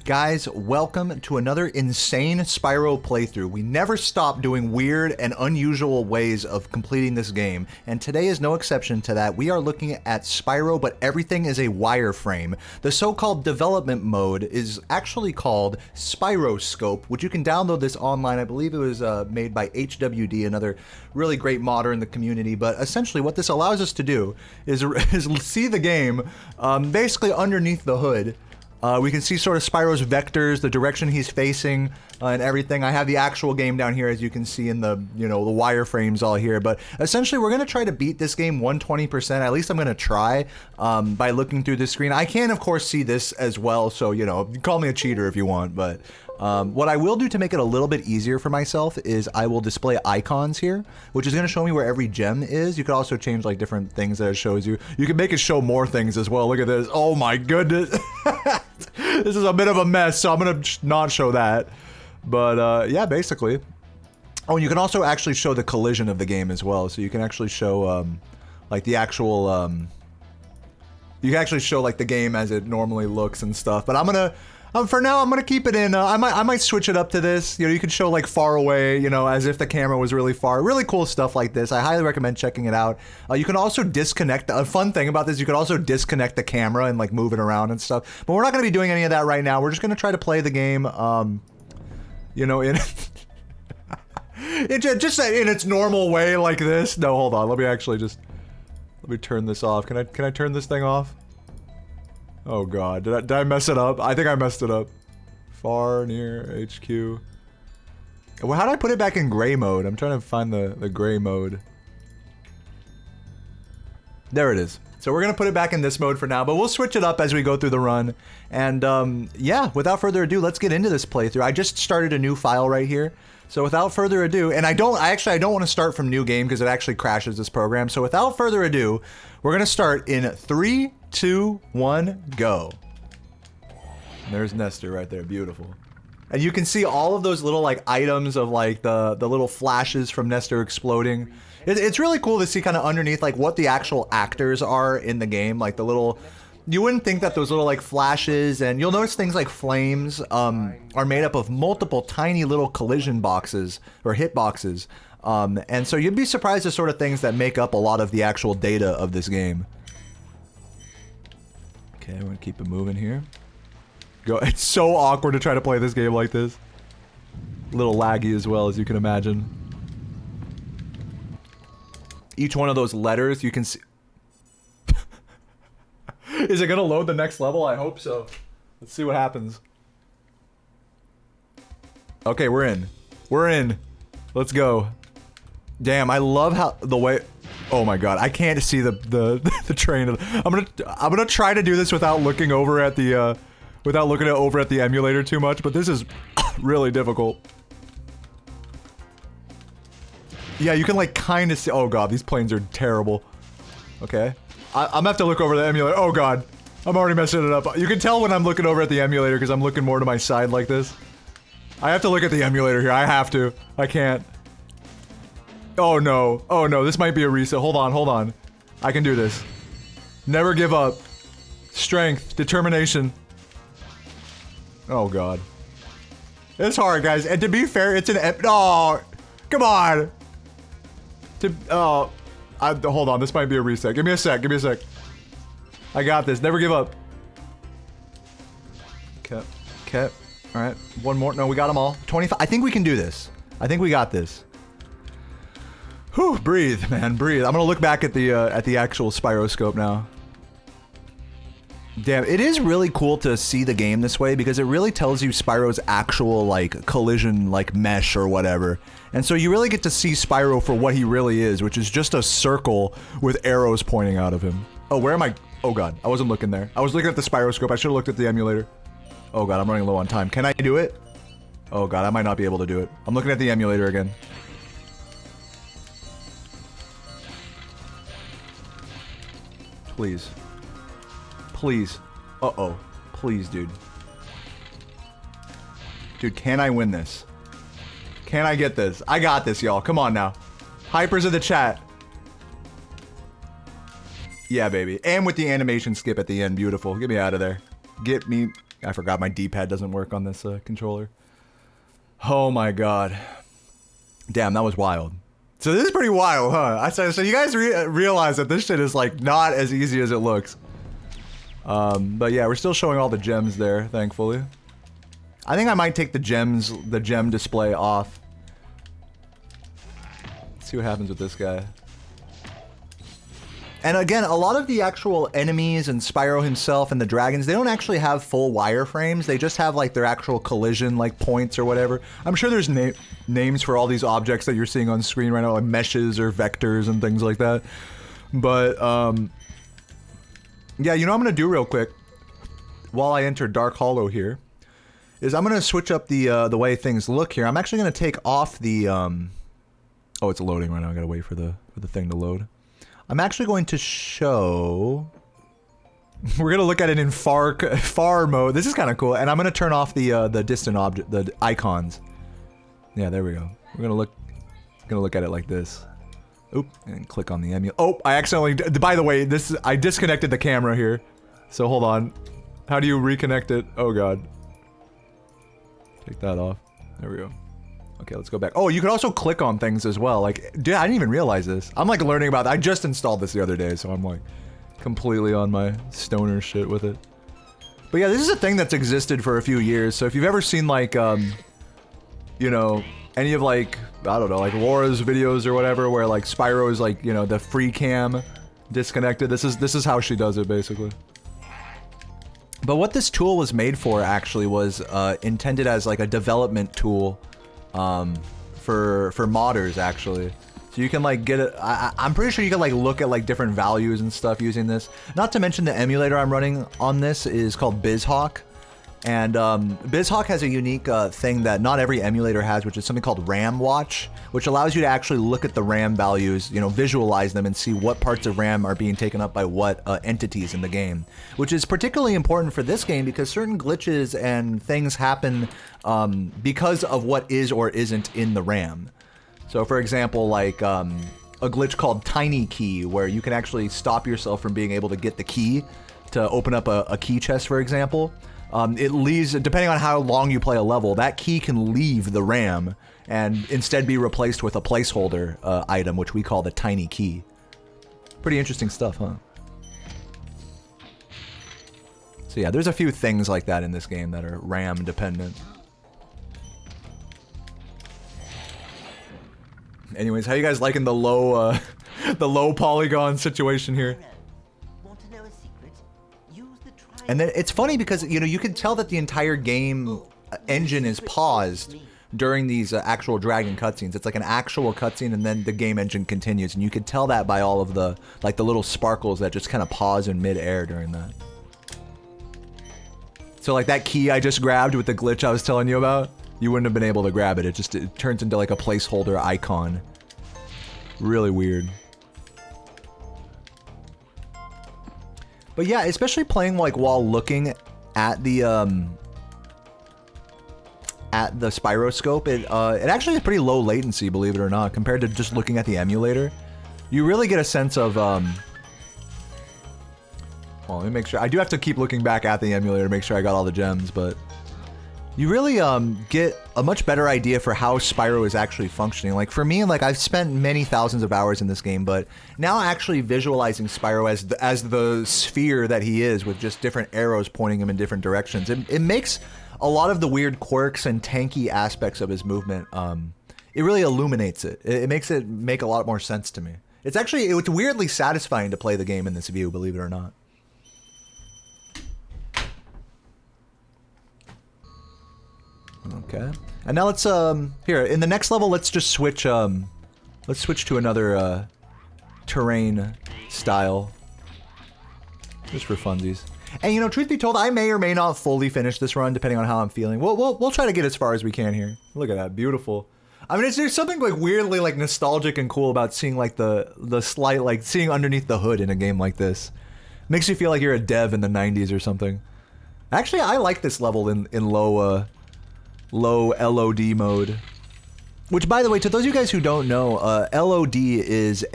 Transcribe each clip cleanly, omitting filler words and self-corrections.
Guys, welcome to another insane Spyro playthrough. We never stop doing weird and unusual ways of completing this game, and today is no exception to that. We are looking at Spyro, but everything is a wireframe. The so-called development mode is actually called Spyroscope, which you can download this online. I believe it was made by HWD, another really great modder in the community, but essentially what this allows us to do is see the game basically underneath the hood. We can see sort of Spyro's vectors, the direction he's facing, and everything. I have the actual game down here, as you can see in the, the wireframes all here. But essentially, we're going to try to beat this game 120%. At least I'm going to try by looking through the screen. I can, of course, see this as well, so, you call me a cheater if you want. But what I will do to make it a little bit easier for myself is I will display icons here, which is going to show me where every gem is. You could also change, like, different things that it shows you. You can make it show more things as well. Look at this. Oh, my goodness. This is a bit of a mess, so I'm gonna not show that. But yeah, basically. Oh, and you can also actually show the collision of the game as well. So you can actually show like the actual you can actually show like the game as it normally looks and stuff. But I'm gonna for now I'm gonna keep it in. I might switch it up to this. You can show like far away, as if the camera was really far. Really cool stuff like this. I highly recommend checking it out. You can also disconnect. A fun thing about this, you can also disconnect the camera and like move it around and stuff. But we're not gonna be doing any of that right now. We're just gonna try to play the game, in just in its normal way like this. No, hold on. Let me turn this off. Can I turn this thing off? Oh god, did I mess it up? I think I messed it up. Far, near, HQ. Well, how do I put it back in gray mode? I'm trying to find the gray mode. There it is. So we're gonna put it back in this mode for now, but we'll switch it up as we go through the run. And yeah, without further ado, let's get into this playthrough. I just started a new file right here. So without further ado, and I don't want to start from new game because it actually crashes this program. So without further ado, we're gonna start in 3, 2, 1, go. And there's Nestor right there, beautiful. And you can see all of those little like items of like the little flashes from Nestor exploding. It's really cool to see kind of underneath like what the actual actors are in the game, like the little. You wouldn't think that those little like flashes, and you'll notice things like flames are made up of multiple tiny little collision boxes or hit boxes. And so you'd be surprised at sort of things that make up a lot of the actual data of this game. Okay, I'm gonna keep it moving here. Go. It's so awkward to try to play this game like this. A little laggy as well, as you can imagine. Each one of those letters you can see. Is it gonna load the next level? I hope so. Let's see what happens. Okay, we're in. We're in. Let's go. Damn, I love how the way. Oh my god, I can't see the train. I'm gonna try to do this without looking over at the emulator too much, but this is really difficult. Yeah, you can like kind of see. Oh god, these planes are terrible. Okay. I'm gonna have to look over the emulator. Oh god. I'm already messing it up. You can tell when I'm looking over at the emulator because I'm looking more to my side like this. I have to look at the emulator here. I have to. I can't. Oh no. Oh no. This might be a reset. Hold on. Hold on. I can do this. Never give up. Strength. Determination. Oh god. It's hard, guys. And to be fair, it's an oh, come on. Hold on, this might be a reset. Give me a sec, give me a sec. I got this, never give up. Okay, alright. One more, no, we got them all. 25, I think we can do this. I think we got this. Whew, breathe, man, breathe. I'm gonna look back at the actual spyroscope now. Damn, it is really cool to see the game this way because it really tells you Spyro's actual, like, collision, like, mesh or whatever. And so you really get to see Spyro for what he really is, which is just a circle with arrows pointing out of him. Oh, where am I? Oh god, I wasn't looking there. I was looking at the spyroscope. I should have looked at the emulator. Oh god, I'm running low on time. Can I do it? Oh god, I might not be able to do it. I'm looking at the emulator again. Please. Please. Uh-oh. Please, dude. Dude, can I win this? Can I get this? I got this, y'all. Come on now. Hypers in the chat. Yeah, baby. And with the animation skip at the end. Beautiful. Get me out of there. Get me I forgot my D-pad doesn't work on this controller. Oh my god. Damn, that was wild. So this is pretty wild, huh? So you guys realize that this shit is like not as easy as it looks. But yeah, we're still showing all the gems there, thankfully. I think I might take the gem display off. Let's see what happens with this guy. And again, a lot of the actual enemies and Spyro himself and the dragons, they don't actually have full wireframes. They just have like their actual collision like points or whatever. I'm sure there's names for all these objects that you're seeing on screen right now, like meshes or vectors and things like that. But yeah, you know what I'm gonna do real quick while I enter Dark Hollow here is I'm gonna switch up the way things look here. I'm actually gonna take off the oh, it's loading right now. I gotta wait for the thing to load. I'm actually going to show... We're going to look at it in far mode. This is kind of cool. And I'm going to turn off the distant object, the icons. Yeah, there we go. We're going to look at it like this. Oop, and click on the emulator. Oh, I accidentally... By the way, I disconnected the camera here. So hold on. How do you reconnect it? Oh god. Take that off. There we go. Okay, let's go back. Oh, you can also click on things as well. Like, dude, I didn't even realize this. I'm like learning about that. I just installed this the other day, so I'm like completely on my stoner shit with it. But yeah, this is a thing that's existed for a few years. So if you've ever seen like, you know, any of like, I don't know, like Laura's videos or whatever, where like Spyro is like, you know, the free cam disconnected. This is how she does it basically. But what this tool was made for actually was intended as like a development tool. For modders actually, so you can like get it. I'm pretty sure you can like look at like different values and stuff using this. Not to mention the emulator I'm running on this is called BizHawk, and BizHawk has a unique thing that not every emulator has, which is something called RAM Watch, which allows you to actually look at the RAM values, you know, visualize them and see what parts of RAM are being taken up by what entities in the game, which is particularly important for this game because certain glitches and things happen because of what is or isn't in the RAM. So for example, like a glitch called Tiny Key, where you can actually stop yourself from being able to get the key to open up a key chest, for example. It leaves, depending on how long you play a level, that key can leave the RAM and instead be replaced with a placeholder item, which we call the Tiny Key. Pretty interesting stuff, huh? So yeah, there's a few things like that in this game that are RAM dependent. Anyways, how you guys liking the low, the low polygon situation here? And then it's funny because, you know, you can tell that the entire game engine is paused during these actual dragon cutscenes. It's like an actual cutscene and then the game engine continues. And you can tell that by all of the, like the little sparkles that just kind of pause in mid-air during that. So like that key I just grabbed with the glitch I was telling you about, you wouldn't have been able to grab it. It turns into like a placeholder icon. Really weird. But yeah, especially playing like while looking at the spyroscope, it actually has pretty low latency, believe it or not, compared to just looking at the emulator. You really get a sense of well, let me make sure. I do have to keep looking back at the emulator to make sure I got all the gems, but you really get a much better idea for how Spyro is actually functioning. Like for me, like I've spent many thousands of hours in this game, but now actually visualizing Spyro as the sphere that he is, with just different arrows pointing him in different directions, it makes a lot of the weird quirks and tanky aspects of his movement. It really illuminates it. It makes it make a lot more sense to me. It's weirdly satisfying to play the game in this view, believe it or not. Okay, and now let's here in the next level, let's just switch to another terrain style, just for funsies. And you know, truth be told, I may or may not fully finish this run depending on how I'm feeling. We'll try to get as far as we can here. Look at that, beautiful. I mean, there's something like weirdly like nostalgic and cool about seeing like the slight, like seeing underneath the hood in a game like this. Makes you feel like you're a dev in the 90s or something. Actually, I like this level in low LOD mode. Which, by the way, to those of you guys who don't know, LOD is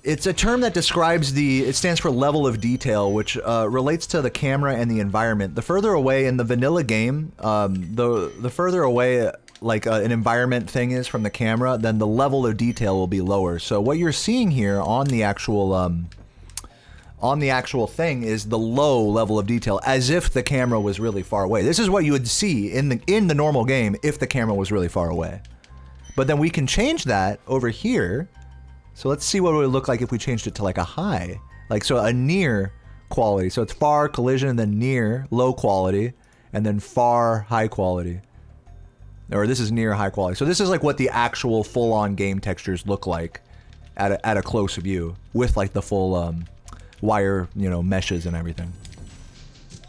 It's a term that describes it stands for level of detail, which relates to the camera and the environment. The further away in the vanilla game, the further away like an environment thing is from the camera, then the level of detail will be lower. So what you're seeing here on the actual thing is the low level of detail, as if the camera was really far away. This is what you would see in the normal game if the camera was really far away. But then we can change that over here. So let's see what it would look like if we changed it to like a high, like so a near quality. So it's far collision and then near low quality and then far high quality. Or this is near high quality. So this is like what the actual full-on game textures look like at a close view with like the full wire, you know, meshes and everything.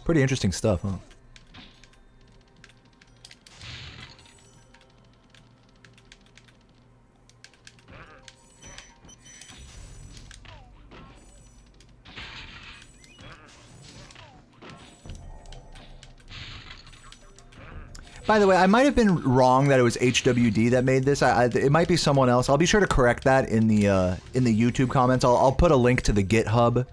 Pretty interesting stuff, huh? By the way, I might have been wrong that it was HWD that made this. It might be someone else. I'll be sure to correct that in the YouTube comments. I'll put a link to the GitHub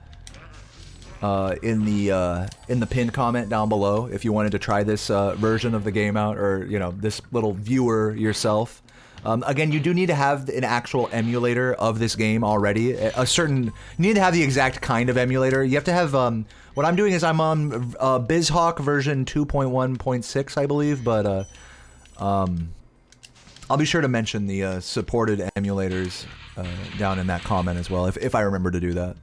in the pinned comment down below if you wanted to try this version of the game out, or you know, this little viewer yourself. Again, you do need to have an actual emulator of this game already. You need to have the exact kind of emulator. You have to have, what I'm doing is I'm on BizHawk version 2.1.6, I believe, but I'll be sure to mention the supported emulators down in that comment as well, if I remember to do that.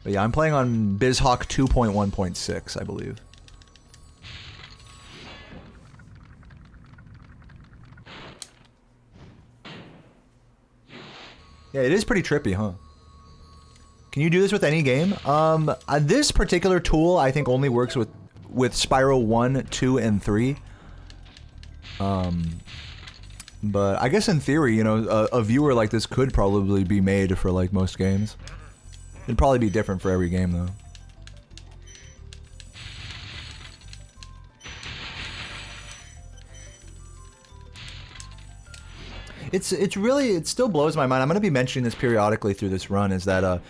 But yeah, I'm playing on BizHawk 2.1.6, I believe. Yeah, it is pretty trippy, huh? Can you do this with any game? This particular tool I think only works with Spyro 1, 2, and 3. But I guess in theory, you know, a viewer like this could probably be made for like most games. It'd probably be different for every game though. It still blows my mind. I'm going to be mentioning this periodically through this run, is that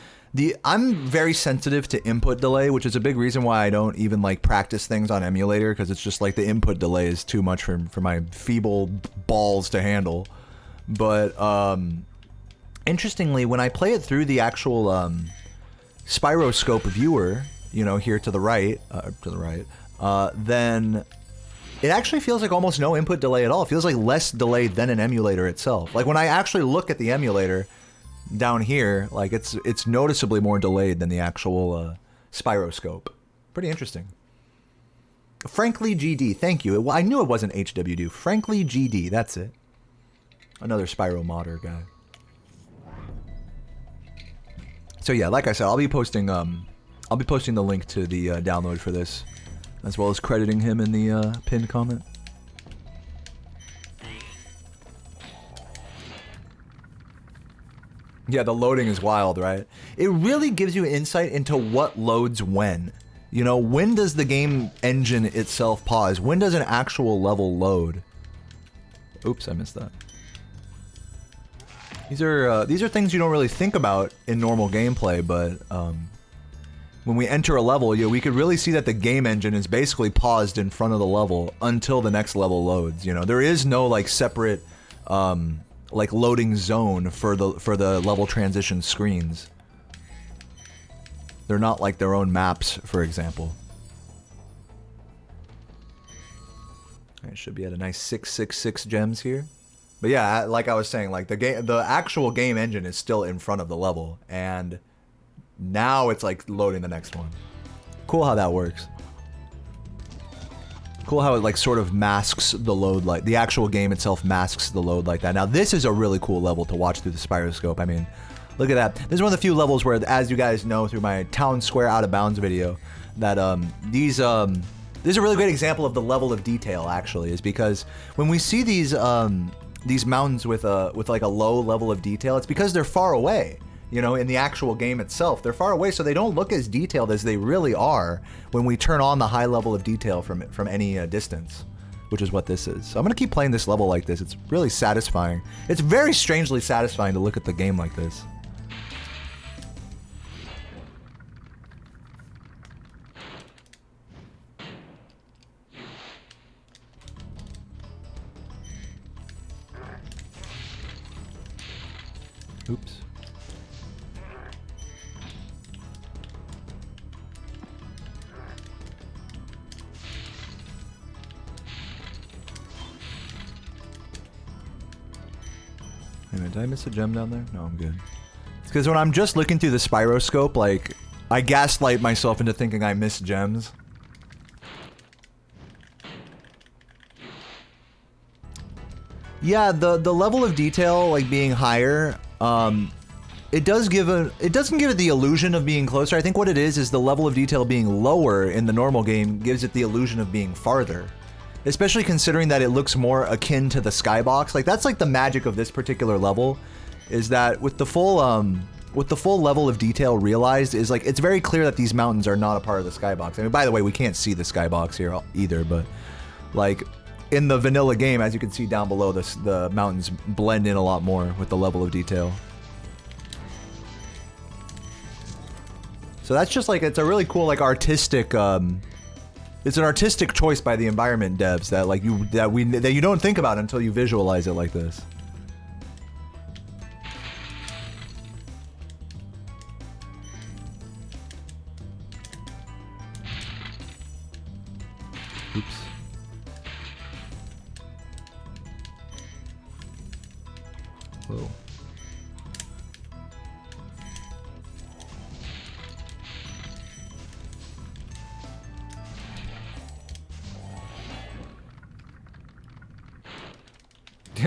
I'm very sensitive to input delay, which is a big reason why I don't even like practice things on emulator, because it's just like the input delay is too much for my feeble balls to handle. But interestingly, when I play it through the actual spyroscope viewer, you know, here to the right, then it actually feels like almost no input delay at all. It feels like less delayed than an emulator itself. Like when I actually look at the emulator down here, like it's noticeably more delayed than the actual spyroscope. Pretty interesting. Frankly GD, thank you. I knew it wasn't HWD. Frankly GD, that's it. Another Spyro modder guy. So yeah, like I said, I'll be posting the link to the download for this, as well as crediting him in the pinned comment. Yeah, the loading is wild, right? It really gives you insight into what loads when. You know, when does the game engine itself pause? When does an actual level load? Oops, I missed that. These are things you don't really think about in normal gameplay, but when we enter a level, yeah, we could really see that the game engine is basically paused in front of the level until the next level loads. You know, there is no like separate like loading zone for the level transition screens. They're not like their own maps, for example. It should be at a nice 666 gems here. But yeah, like I was saying, like the actual game engine is still in front of the level, and now it's like loading the next one. Cool how that works. Cool how it like sort of masks the load, like the actual game itself masks the load like that. Now this is a really cool level to watch through the spyroscope. I mean, look at that. This is one of the few levels where, as you guys know through my Town Square Out of Bounds video, that this is a really great example of the level of detail actually, is because when we see these mountains with like a low level of detail, it's because they're far away. You know, in the actual game itself, they're far away, so they don't look as detailed as they really are when we turn on the high level of detail from any distance, which is what this is. So I'm gonna keep playing this level like this. It's really satisfying. It's very strangely satisfying to look at the game like this. Oops. Wait a minute, did I miss a gem down there? No, I'm good. It's because when I'm just looking through the spyroscope, like, I gaslight myself into thinking I missed gems. Yeah, the level of detail, like, being higher, it doesn't give it the illusion of being closer. I think what it is the level of detail being lower in the normal game gives it the illusion of being farther. Especially considering that it looks more akin to the skybox. Like, that's like the magic of this particular level, is that with the full level of detail realized, is like, it's very clear that these mountains are not a part of the skybox. I mean, by the way, we can't see the skybox here either, but like, in the vanilla game, as you can see down below, the mountains blend in a lot more with the level of detail. So that's just like, it's a really cool, like, artistic, it's an artistic choice by the environment devs that like that you don't think about until you visualize it like this. Oops. Whoa.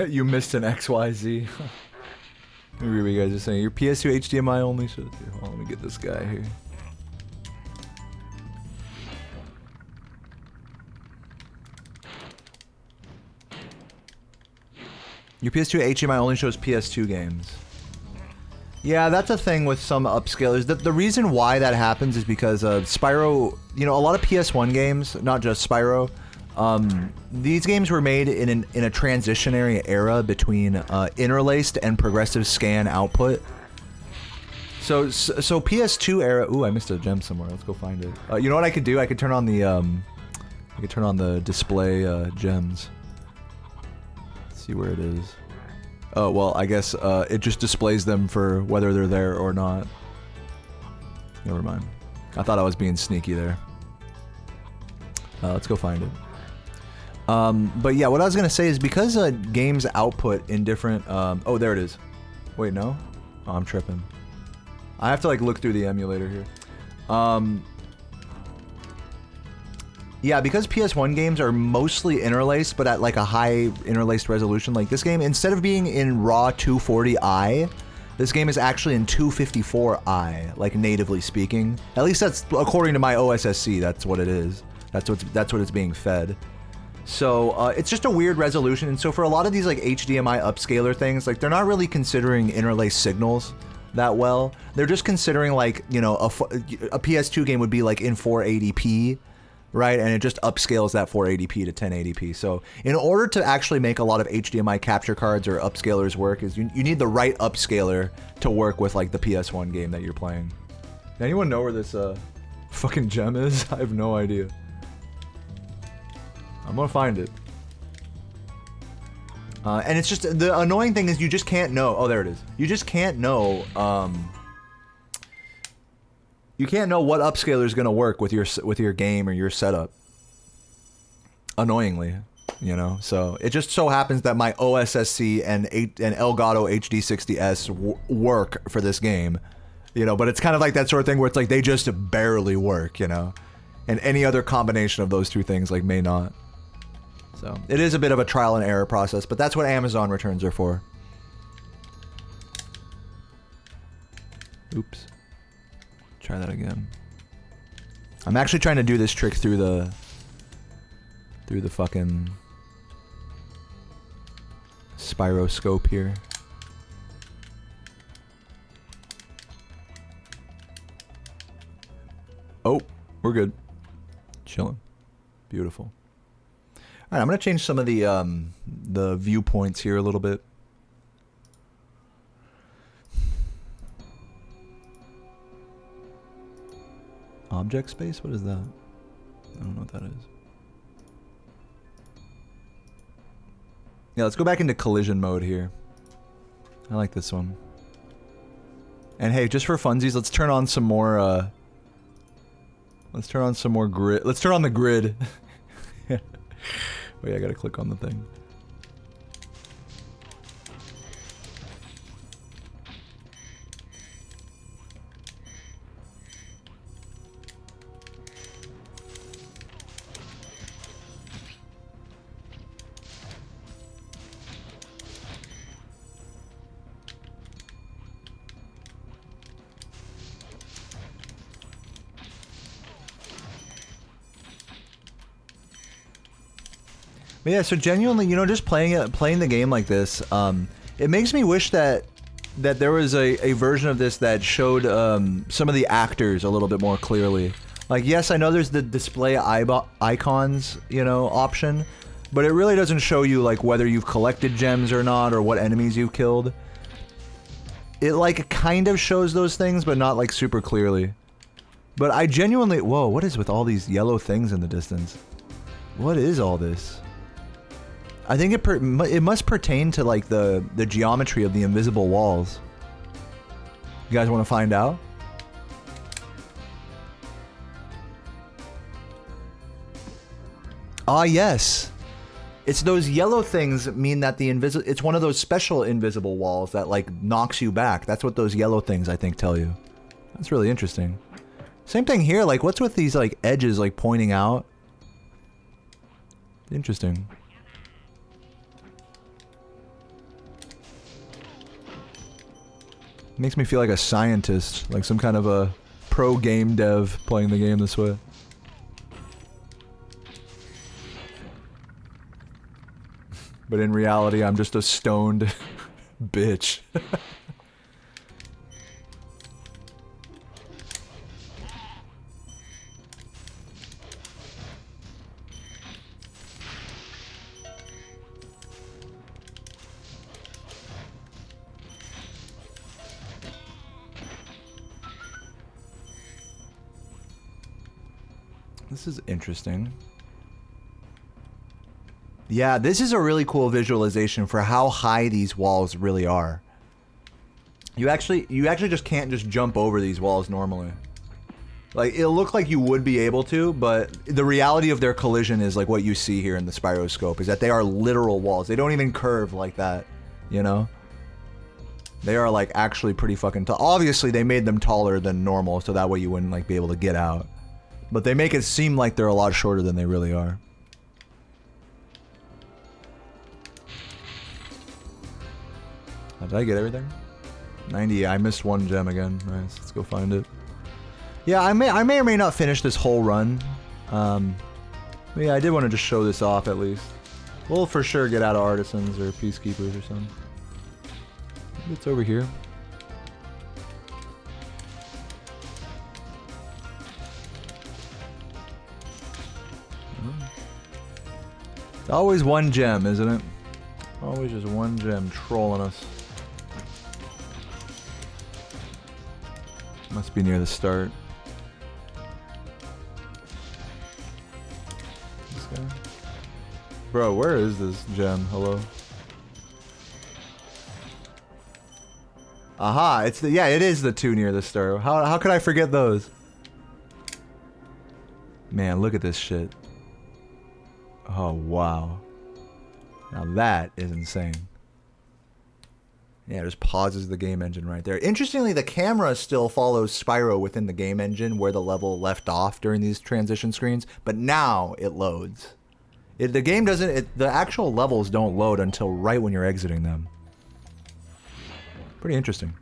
You missed an XYZ. Maybe you guys are saying your PS2 HDMI only shows here. Hold on, let me get this guy here. Your PS2 HDMI only shows PS2 games. Yeah, that's a thing with some upscalers. The reason why that happens is because Spyro, you know, a lot of PS1 games, not just Spyro, these games were made in a transitionary era between interlaced and progressive scan output. So PS2 era. Ooh, I missed a gem somewhere. Let's go find it. You know what I could do? I could turn on the display gems. Let's see where it is. Oh well, I guess it just displays them for whether they're there or not. Never mind. I thought I was being sneaky there. Let's go find it. But yeah, what I was gonna say is because games output in different, oh, there it is. Wait, no? Oh, I'm tripping. I have to like look through the emulator here. Yeah, because PS1 games are mostly interlaced, but at like a high interlaced resolution, like this game, instead of being in raw 240i, this game is actually in 254i, like natively speaking. At least that's, according to my OSSC, that's what it is. That's what it's being fed. So it's just a weird resolution, and so for a lot of these like HDMI upscaler things, like they're not really considering interlaced signals that well. They're just considering like, you know, a PS2 game would be like in 480p, right? And it just upscales that 480p to 1080p. So in order to actually make a lot of HDMI capture cards or upscalers work, is you need the right upscaler to work with like the PS1 game that you're playing. Anyone know where this fucking gem is? I have no idea. I'm gonna find it. And it's just, the annoying thing is you just can't know. Oh, there it is. You just can't know, you can't know what upscaler is gonna work with your game or your setup. Annoyingly, you know? So, it just so happens that my OSSC and Elgato HD60S work for this game. You know, but it's kind of like that sort of thing where it's like they just barely work, you know? And any other combination of those two things, like, may not. So, it is a bit of a trial and error process, but that's what Amazon returns are for. Oops. Try that again. I'm actually trying to do this trick through the fucking spyroscope here. Oh, we're good. Chilling. Beautiful. All right, I'm gonna change some of the viewpoints here a little bit. Object space? What is that? I don't know what that is. Yeah, let's go back into collision mode here. I like this one. And hey, just for funsies, let's turn on some more, let's turn on some more grid. Let's turn on the grid. Wait, I gotta click on the thing. But yeah, so genuinely, you know, just playing the game like this, it makes me wish that there was a version of this that showed some of the actors a little bit more clearly. Like, yes, I know there's the display icons, you know, option, but it really doesn't show you like whether you've collected gems or not, or what enemies you've killed. It like kind of shows those things, but not like super clearly. But I genuinely, whoa, what is with all these yellow things in the distance? What is all this? I think it must pertain to like the geometry of the invisible walls. You guys want to find out? Ah, yes. It's those yellow things mean that the it's one of those special invisible walls that like knocks you back. That's what those yellow things I think tell you. That's really interesting. Same thing here, like what's with these like edges like pointing out? Interesting. Makes me feel like a scientist, like some kind of a pro game dev playing the game this way. But in reality, I'm just a stoned bitch. This is interesting. Yeah, this is a really cool visualization for how high these walls really are. You actually just can't just jump over these walls normally. Like, it'll look like you would be able to, but the reality of their collision is like what you see here in the spyroscope, is that they are literal walls. They don't even curve like that, you know? They are like actually pretty fucking tall. Obviously, they made them taller than normal, so that way you wouldn't like be able to get out. But they make it seem like they're a lot shorter than they really are. Did I get everything? 90, I missed one gem again. Nice, let's go find it. Yeah, I may or may not finish this whole run. But yeah, I did want to just show this off at least. We'll for sure get out of artisans or peacekeepers or something. Maybe it's over here. It's always one gem, isn't it? Always just one gem trolling us. Must be near the start. This guy? Bro, where is this gem? Hello? Aha, it's the, yeah, it is the two near the start. How could I forget those? Man, look at this shit. Oh, wow. Now that is insane. Yeah, it just pauses the game engine right there. Interestingly, the camera still follows Spyro within the game engine where the level left off during these transition screens, but now it loads. The game doesn't, the actual levels don't load until right when you're exiting them. Pretty interesting.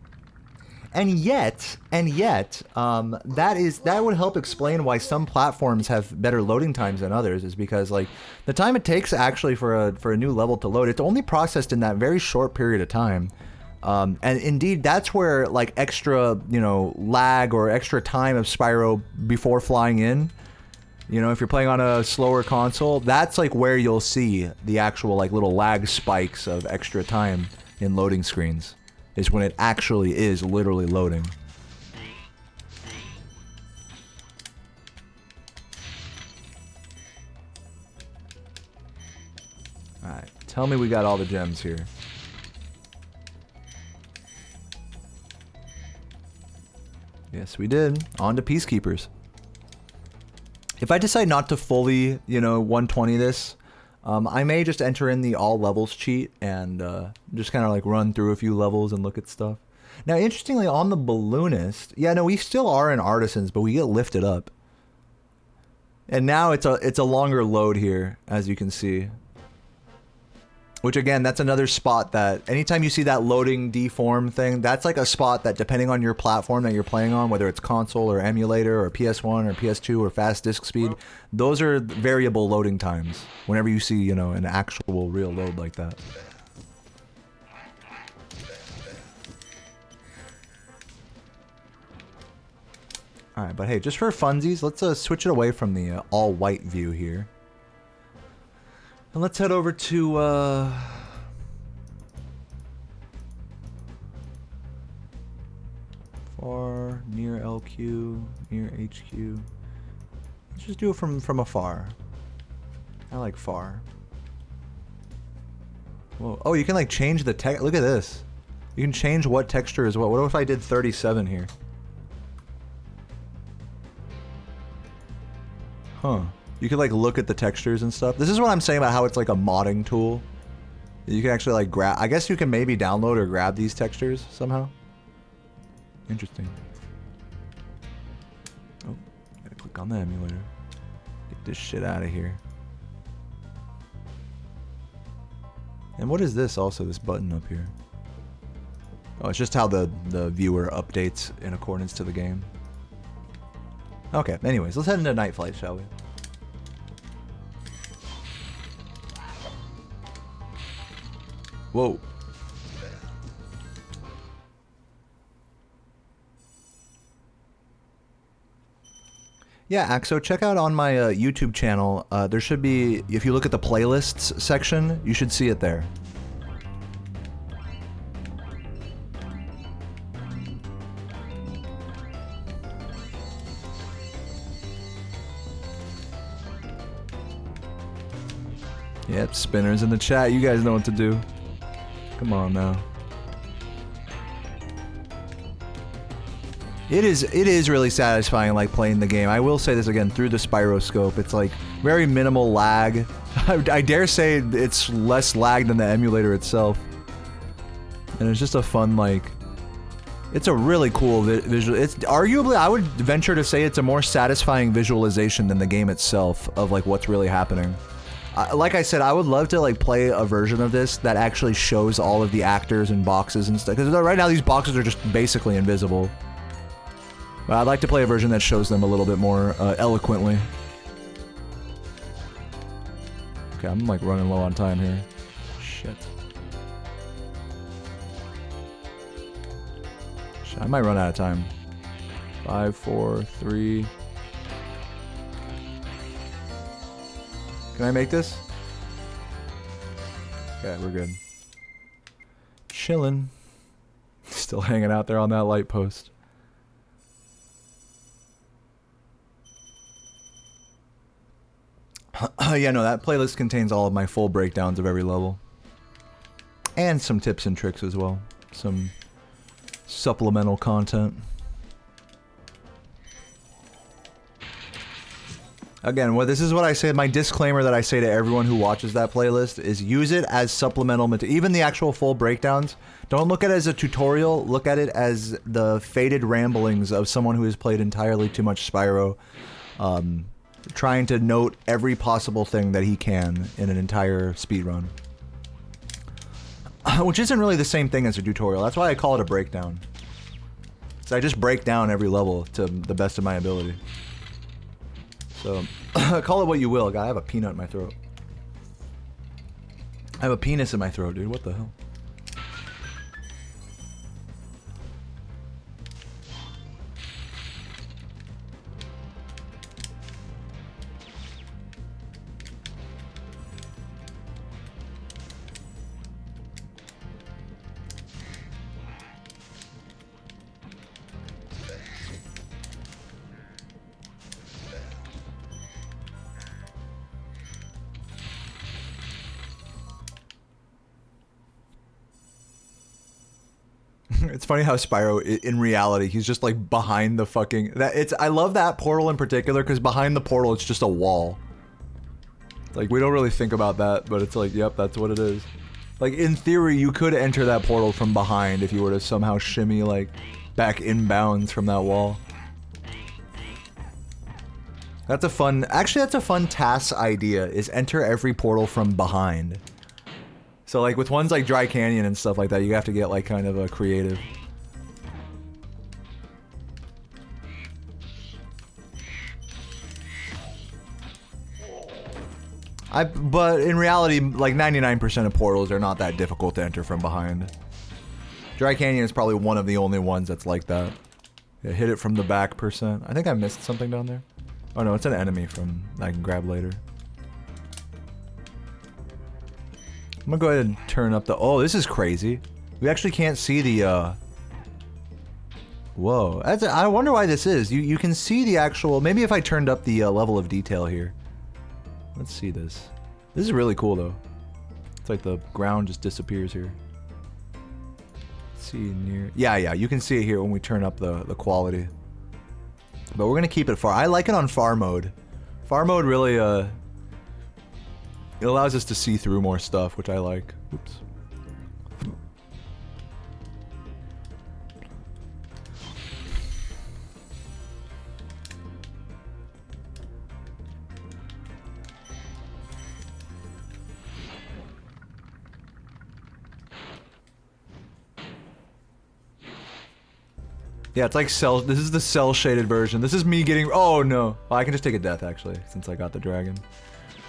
And yet, that would help explain why some platforms have better loading times than others, is because like the time it takes actually for a new level to load, it's only processed in that very short period of time. And indeed, that's where like extra, you know, lag or extra time of Spyro before flying in, you know, if you're playing on a slower console, that's like where you'll see the actual like little lag spikes of extra time in loading screens. Is when it actually is literally loading. Alright, tell me we got all the gems here. Yes, we did. On to Peacekeepers. If I decide not to fully, you know, 120 this, I may just enter in the all levels cheat and just kind of like run through a few levels and look at stuff. Now, interestingly, on the Balloonist, yeah, no, we still are in Artisans, but we get lifted up. And now it's a longer load here, as you can see. Which again, that's another spot that anytime you see that loading deform thing, that's like a spot that depending on your platform that you're playing on, whether it's console or emulator or PS1 or PS2 or fast disk speed, those are variable loading times. Whenever you see, you know, an actual real load like that. Alright, but hey, just for funsies, let's switch it away from the all white view here. And let's head over to, far, near LQ, near HQ. Let's just do it from afar. I like far. Whoa. Oh, you can like change the text. Look at this. You can change what texture is what. What if I did 37 here? Huh. You could like look at the textures and stuff. This is what I'm saying about how it's like a modding tool. You can actually like grab, I guess you can maybe download or grab these textures somehow. Interesting. Oh, gotta click on the emulator. Get this shit out of here. And what is this also, this button up here? Oh, it's just how the viewer updates in accordance to the game. Okay, anyways, let's head into Night Flight, shall we? Whoa. Yeah, Axo, check out on my YouTube channel. There should be, if you look at the playlists section, you should see it there. Yep, spinners in the chat. You guys know what to do. Come on now. It is really satisfying, like playing the game. I will say this again, through the spyroscope, it's like very minimal lag. I dare say it's less lag than the emulator itself. And it's just a fun, like, it's a really cool visual. It's arguably, I would venture to say it's a more satisfying visualization than the game itself of like what's really happening. Like I said, I would love to like play a version of this that actually shows all of the actors and boxes and stuff. Because right now these boxes are just basically invisible. But I'd like to play a version that shows them a little bit more eloquently. Okay, I'm like running low on time here. Shit. I might run out of time. 5, 4, 3... Can I make this? Okay, we're good. Chillin'. Still hanging out there on that light post. Yeah, no, that playlist contains all of my full breakdowns of every level. And some tips and tricks as well. Some supplemental content. Again, this is what I say, my disclaimer that I say to everyone who watches that playlist is use it as supplemental material. Even the actual full breakdowns, don't look at it as a tutorial, look at it as the faded ramblings of someone who has played entirely too much Spyro, trying to note every possible thing that he can in an entire speedrun. Which isn't really the same thing as a tutorial, that's why I call it a breakdown. So I just break down every level to the best of my ability. So, call it what you will. God, I have a peanut in my throat. I have a penis in my throat, dude. What the hell? It's funny how Spyro, in reality, he's just like behind the fucking... I love that portal in particular, because behind the portal, it's just a wall. Like, we don't really think about that, but it's like, yep, that's what it is. Like, in theory, you could enter that portal from behind if you were to somehow shimmy, like, back inbounds from that wall. That's a fun... Actually, that's a fun TAS idea, is enter every portal from behind. So, like, with ones like Dry Canyon and stuff like that, you have to get, like, kind of a creative. But in reality, like, 99% of portals are not that difficult to enter from behind. Dry Canyon is probably one of the only ones that's like that. Yeah, hit it from the back %. I think I missed something down there. Oh no, it's an enemy from I can grab later. I'm gonna go ahead and turn up the... Oh, this is crazy. We actually can't see the, Whoa. I wonder why this is. You can see the actual... Maybe if I turned up the level of detail here. Let's see this. This is really cool, though. It's like the ground just disappears here. Let's see near... Yeah, you can see it here when we turn up the quality. But we're gonna keep it far. I like it on far mode. Far mode really, it allows us to see through more stuff, which I like. Oops. Yeah, it's like cell. This is the cell shaded version. This is me getting. Oh no! Oh, I can just take a death actually, since I got the dragon.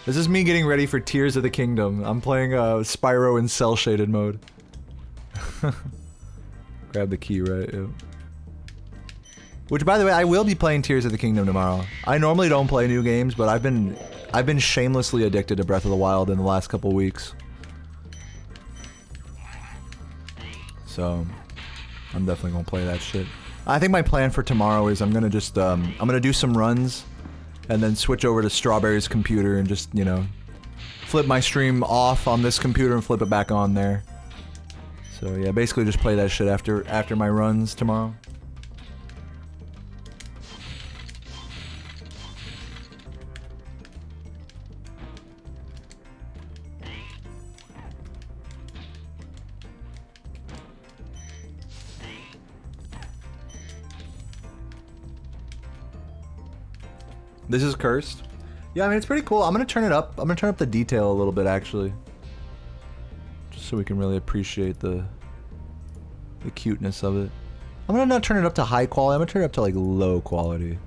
This is me getting ready for Tears of the Kingdom. I'm playing Spyro in cell shaded mode. Grab the key, right? Yep. Which, by the way, I will be playing Tears of the Kingdom tomorrow. I normally don't play new games, but I've been shamelessly addicted to Breath of the Wild in the last couple weeks. So, I'm definitely gonna play that shit. I think my plan for tomorrow is I'm gonna just, I'm gonna do some runs, and then switch over to Strawberry's computer and just, you know, flip my stream off on this computer and flip it back on there. So yeah, basically just play that shit after my runs tomorrow. This is cursed. Yeah, I mean, it's pretty cool. I'm gonna turn it up. I'm gonna turn up the detail a little bit, actually. Just so we can really appreciate the cuteness of it. I'm gonna not turn it up to high quality. I'm gonna turn it up to, like, low quality.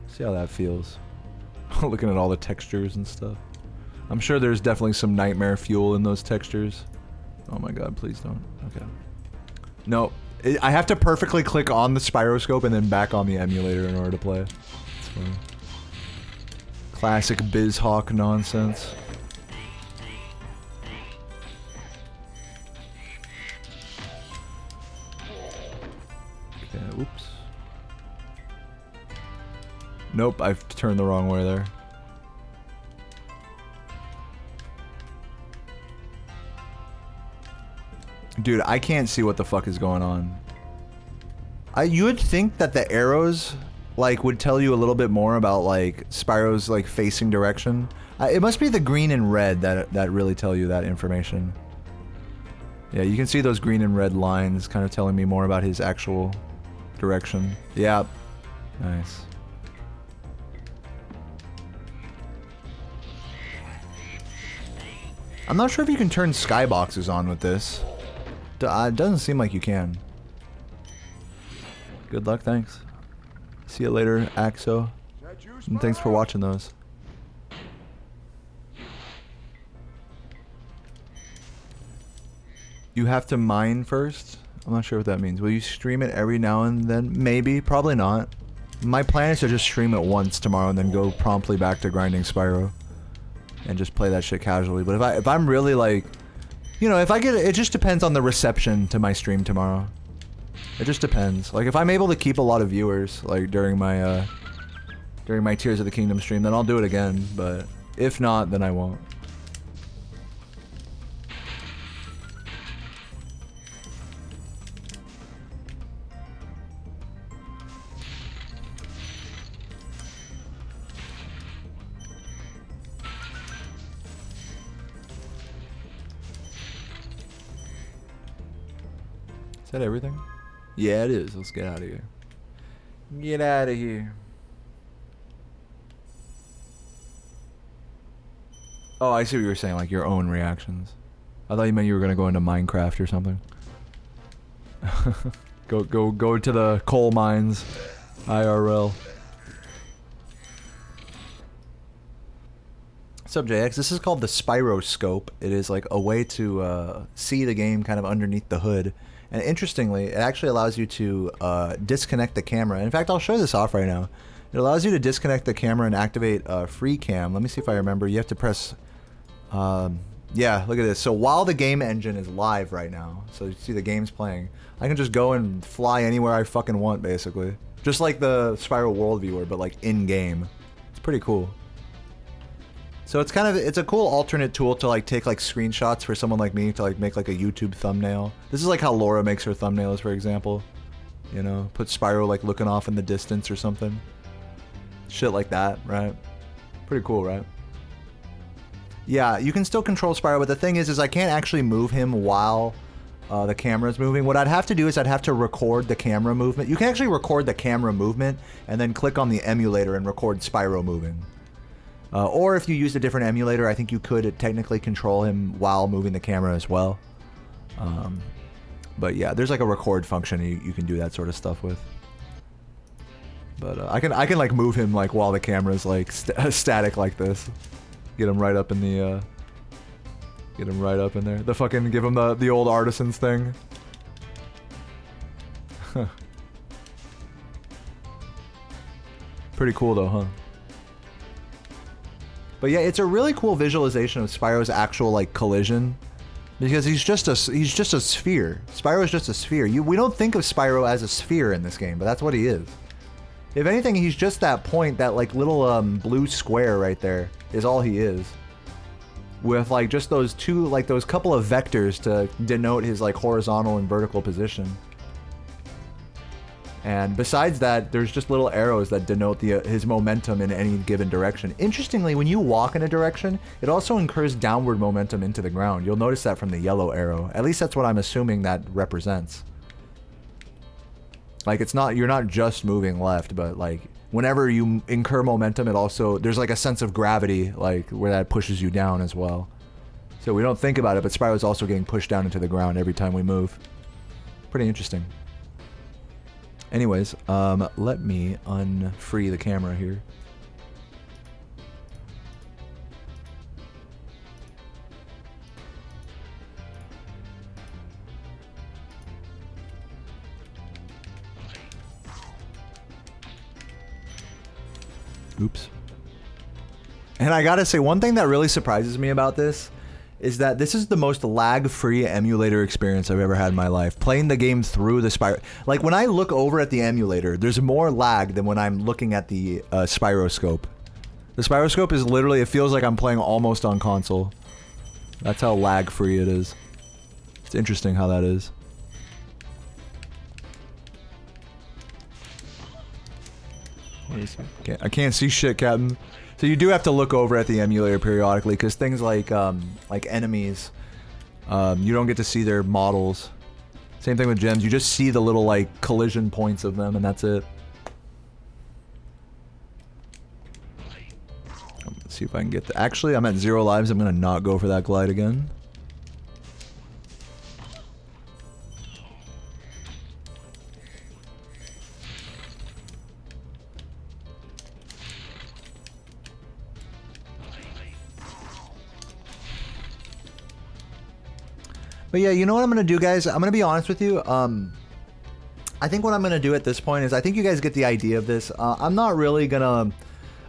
See how that feels. Looking at all the textures and stuff. I'm sure there's definitely some nightmare fuel in those textures. Oh my god, please don't. Okay. No, I have to perfectly click on the spyroscope and then back on the emulator in order to play. It's funny. Classic BizHawk nonsense. Okay, oops. Nope, I've turned the wrong way there. Dude, I can't see what the fuck is going on. You would think that the arrows, like, would tell you a little bit more about, like, Spyro's, like, facing direction. It must be the green and red that really tell you that information. Yeah, you can see those green and red lines kind of telling me more about his actual direction. Yeah. Nice. I'm not sure if you can turn skyboxes on with this. It doesn't seem like you can. Good luck, thanks. See you later, Axo. And thanks for watching those. You have to mine first? I'm not sure what that means. Will you stream it every now and then? Maybe, probably not. My plan is to just stream it once tomorrow and then go promptly back to grinding Spyro. And just play that shit casually. But if I'm really, like, you know, if I get it just depends on the reception to my stream tomorrow. It just depends. Like, if I'm able to keep a lot of viewers, like, during my Tears of the Kingdom stream, then I'll do it again. But if not, then I won't. Is that everything? Yeah, it is. Let's get out of here. Get out of here. Oh, I see what you were saying, like your own reactions. I thought you meant you were gonna go into Minecraft or something. go to the coal mines, IRL. What's up, JX? This is called the spyroscope. It is like a way to see the game kind of underneath the hood. And interestingly, it actually allows you to disconnect the camera. In fact, I'll show this off right now. It allows you to disconnect the camera and activate free cam. Let me see if I remember. You have to press... yeah, look at this. So while the game engine is live right now, so you see the game's playing, I can just go and fly anywhere I fucking want, basically. Just like the Spyro World Viewer, but like in-game. It's pretty cool. So it's kind of, it's a cool alternate tool to like take like screenshots for someone like me to like make like a YouTube thumbnail. This is like how Laura makes her thumbnails, for example. You know, put Spyro like looking off in the distance or something. Shit like that, right? Pretty cool, right? Yeah, you can still control Spyro, but the thing is I can't actually move him while the camera's moving. What I'd have to do is I'd have to record the camera movement. You can actually record the camera movement and then click on the emulator and record Spyro moving. Or if you used a different emulator, I think you could technically control him while moving the camera as well. But yeah, there's like a record function you can do that sort of stuff with. But I can like move him like while the camera's like static like this. Get him right up in the get him right up in there. The fucking give him the old artisans thing. Pretty cool though, huh? But yeah, it's a really cool visualization of Spyro's actual like collision, because he's just a sphere. Spyro is just a sphere. We don't think of Spyro as a sphere in this game, but that's what he is. If anything, he's just that point, that like little blue square right there is all he is. With like just those two, like those couple of vectors to denote his like horizontal and vertical position. And besides that, there's just little arrows that denote his momentum in any given direction. Interestingly, when you walk in a direction, it also incurs downward momentum into the ground. You'll notice that from the yellow arrow. At least that's what I'm assuming that represents. Like it's not, you're not just moving left, but like whenever you incur momentum, it also, there's like a sense of gravity, like where that pushes you down as well. So we don't think about it, but Spyro's also getting pushed down into the ground every time we move. Pretty interesting. Anyways, let me unfree the camera here. Oops. And I gotta say, one thing that really surprises me about this is that this is the most lag-free emulator experience I've ever had in my life. Playing the game through the Spyro... Like, when I look over at the emulator, there's more lag than when I'm looking at the spyroscope. The spyroscope is literally... It feels like I'm playing almost on console. That's how lag-free it is. It's interesting how that is. I can't see shit, Captain. So you do have to look over at the emulator periodically, because things like enemies, you don't get to see their models. Same thing with gems. You just see the little like collision points of them, and that's it. Let's see if I can get the. Actually, I'm at 0 lives. I'm gonna not go for that glide again. But yeah, you know what I'm gonna do, guys? I'm gonna be honest with you. I think what I'm gonna do at this point is, I think you guys get the idea of this. I'm not really gonna...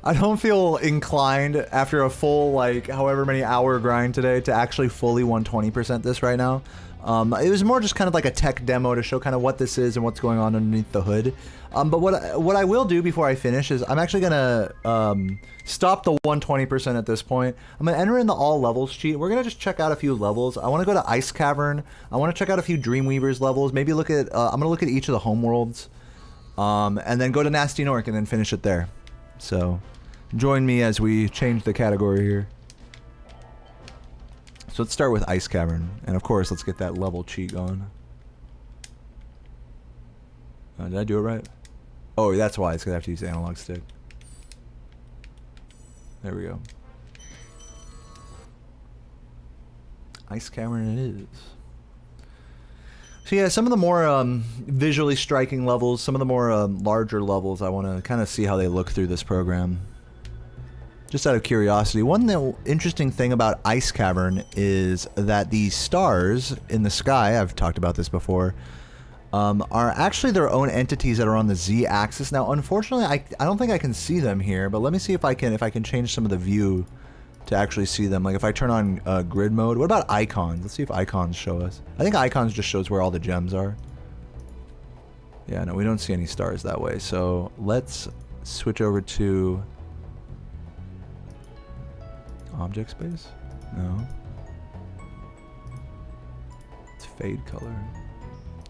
I don't feel inclined after a full, like, however many hour grind today to actually fully 120% this right now. It was more just kind of like a tech demo to show kind of what this is and what's going on underneath the hood. But what I will do before I finish is I'm actually gonna stop the 120% at this point. I'm gonna enter in the all levels cheat. We're gonna just check out a few levels. I want to go to Ice Cavern. I want to check out a few Dreamweavers levels. Maybe look at I'm gonna look at each of the homeworlds, and then go to Nasty Nork and then finish it there. So join me as we change the category here. So let's start with Ice Cavern, and of course let's get that level cheat going. Did I do it right? Oh, that's why. It's gonna have to use the analog stick. There we go. Ice cavern it is. So yeah, some of the more visually striking levels, some of the more larger levels, I want to kind of see how they look through this program. Just out of curiosity, one interesting thing about Ice Cavern is that the stars in the sky, I've talked about this before, are actually their own entities that are on the Z-axis. Now, unfortunately, I don't think I can see them here, but let me see if I can change some of the view to actually see them. Like if I turn on grid mode. What about icons? Let's see if icons show us. I think icons just shows where all the gems are. Yeah, no, we don't see any stars that way. So let's switch over to object space. No, it's fade color.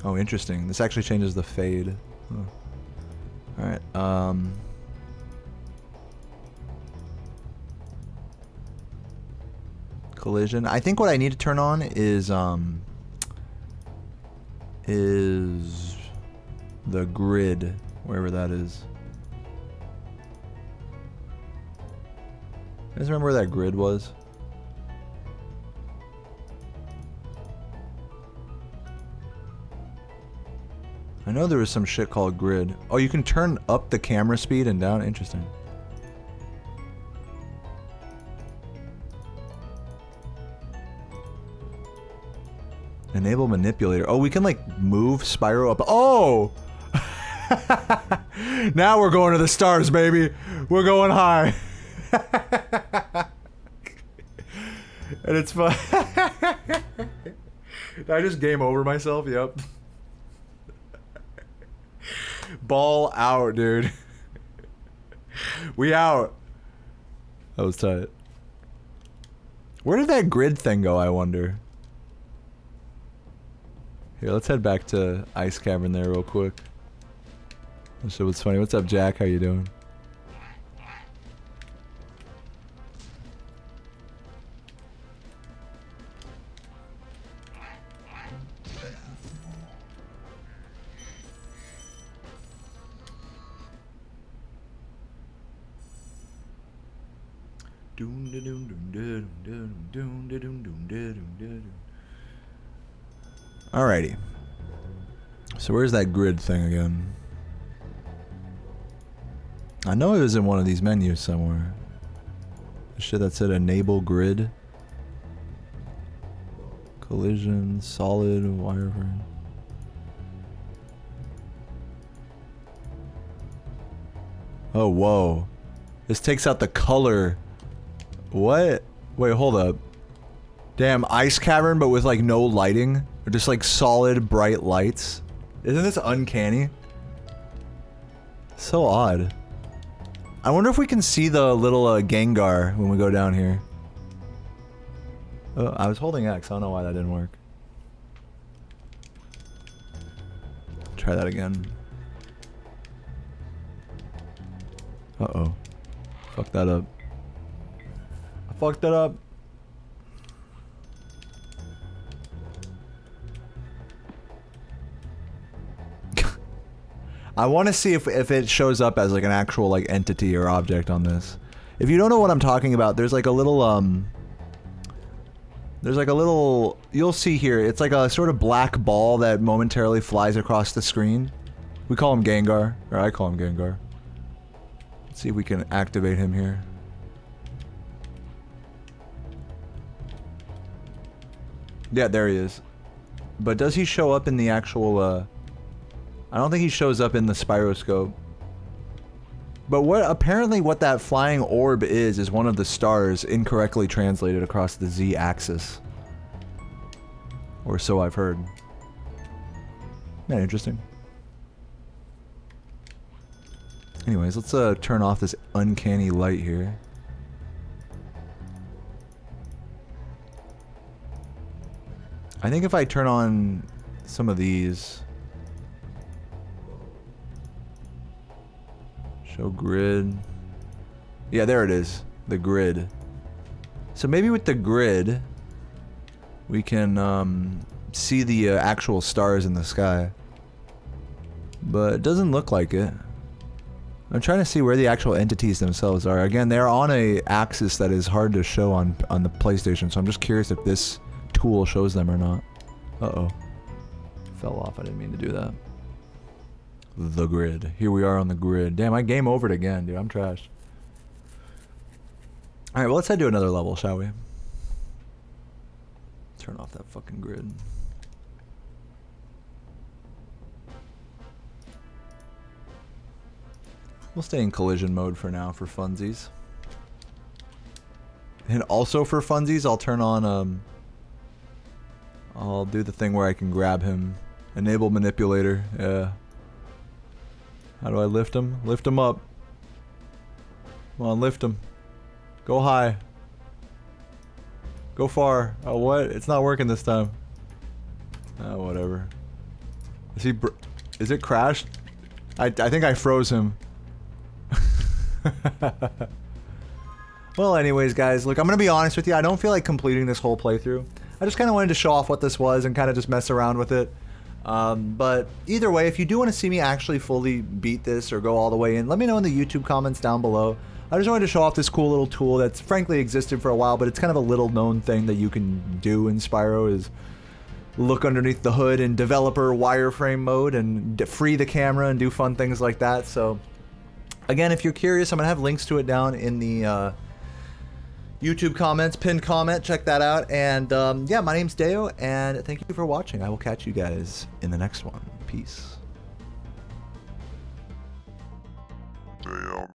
Oh, interesting. This actually changes the fade. Huh. All right. Collision. I think what I need to turn on is the grid, wherever that is. You guys remember where that grid was? I know there was some shit called grid. Oh, you can turn up the camera speed and down? Interesting. Enable manipulator. Oh, we can like move Spyro up. Oh! Now we're going to the stars, baby. We're going high. And it's fun. Did I just game over myself? Yep. Ball out, dude. We out. That was tight. Where did that grid thing go, I wonder? Here, let's head back to Ice Cavern there real quick. That shit was funny. What's up, Jack? How you doing? Alrighty. So where's that grid thing again? I know it was in one of these menus somewhere. The shit that said enable grid. Collision, solid, wireframe. Oh, whoa. This takes out the color. What? Wait, hold up. Damn, Ice Cavern, but with like no lighting? Or just like solid, bright lights? Isn't this uncanny? So odd. I wonder if we can see the little Gengar when we go down here. Oh, I was holding X. I don't know why that didn't work. Try that again. Uh-oh. Fuck that up. I fucked that up. I want to see if it shows up as like an actual like entity or object on this. If you don't know what I'm talking about, there's like a little you'll see here, it's like a sort of black ball that momentarily flies across the screen. We call him Gengar, or I call him Gengar. Let's see if we can activate him here. Yeah, there he is. But does he show up in the actual I don't think he shows up in the spyroscope. But apparently what that flying orb is one of the stars incorrectly translated across the Z-axis. Or so I've heard. Yeah, interesting. Anyways, let's turn off this uncanny light here. I think if I turn on some of these... Show grid. Yeah, there it is. The grid. So maybe with the grid, we can see the actual stars in the sky. but it doesn't look like it. I'm trying to see where the actual entities themselves are. Again, they're on a axis that is hard to show on the PlayStation, so I'm just curious if this tool shows them or not. Uh-oh. Fell off. I didn't mean to do that. The grid. Here we are on the grid. Damn, I game overed again, dude. I'm trash. Alright, well, let's head to another level, shall we? Turn off that fucking grid. We'll stay in collision mode for now for funsies. And also for funsies, I'll turn on, I'll do the thing where I can grab him. Enable manipulator, yeah. How do I lift him? Lift him up. Come on, lift him. Go high. Go far. Oh, what? It's not working this time. Oh, whatever. Is he is it crashed? I think I froze him. Well, anyways, guys, look, I'm gonna be honest with you. I don't feel like completing this whole playthrough. I just kind of wanted to show off what this was and kind of just mess around with it. But either way, if you do want to see me actually fully beat this or go all the way in, let me know in the YouTube comments down below. I just wanted to show off this cool little tool that's frankly existed for a while, but it's kind of a little known thing that you can do in Spyro is look underneath the hood in developer wireframe mode and free the camera and do fun things like that. So again, if you're curious, I'm gonna have links to it down in the YouTube comments, pinned comment, check that out. And yeah, my name's Dayo, and thank you for watching. I will catch you guys in the next one. Peace. Dayoman.